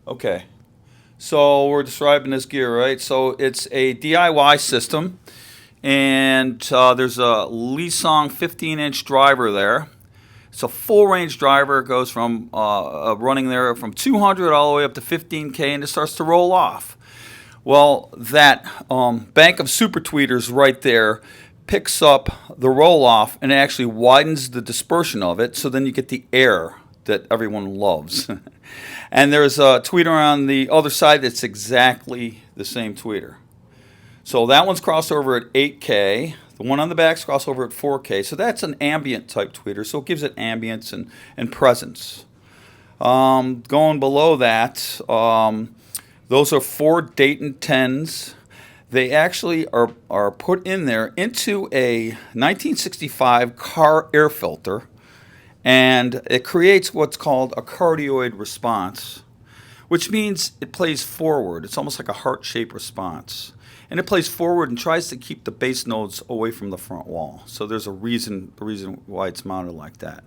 Okay, so we're describing this gear, right? So it's a DIY system, and there's a Lisong 15-inch driver there. It's a full range driver. It goes from running there from 200 all the way up to 15K, and it starts to roll off. Well, that bank of super tweeters right there picks up the roll off and it actually widens the dispersion of it, so then you get the air that everyone loves. And there's a tweeter on the other side that's exactly the same tweeter. So that one's crossover at 8K. The one on the back's crossover at 4K. So that's an ambient type tweeter. So it gives it ambience and presence. Going below that, those are four Dayton 10s. They actually are put in there into a 1965 car air filter, and it creates what's called a cardioid response, which means it plays forward. It's almost like a heart-shaped response. And it plays forward and tries to keep the bass notes away from the front wall. So there's a reason why it's mounted like that.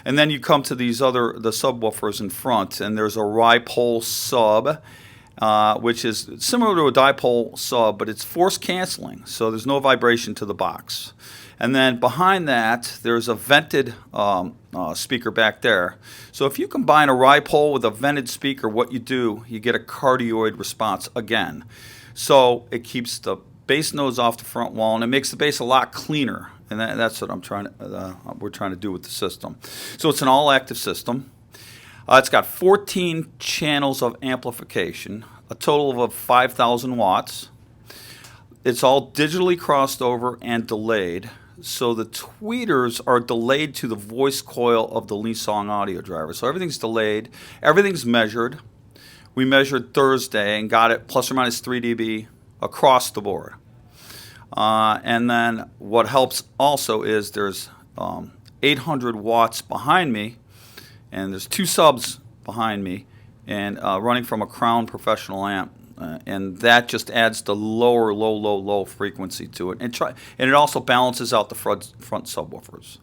And then you come to the subwoofers in front, and there's a Ripole sub, which is similar to a dipole sub, but it's force canceling, so there's no vibration to the box. And then behind that, there's a vented speaker back there. So if you combine a Ripole with a vented speaker, what you do, you get a cardioid response again. So it keeps the bass notes off the front wall, and it makes the bass a lot cleaner. And that's what we're trying to do with the system. So it's an all-active system. It's got 14 channels of amplification, a total of 5,000 watts. It's all digitally crossed over and delayed. So the tweeters are delayed to the voice coil of the Lisong audio driver. So everything's delayed. Everything's measured. We measured Thursday and got it plus or minus 3 dB across the board. And then what helps also is there's 800 watts behind me, and there's two subs behind me, and running from a Crown Professional amp, and that just adds the low frequency to it, and it also balances out the front subwoofers.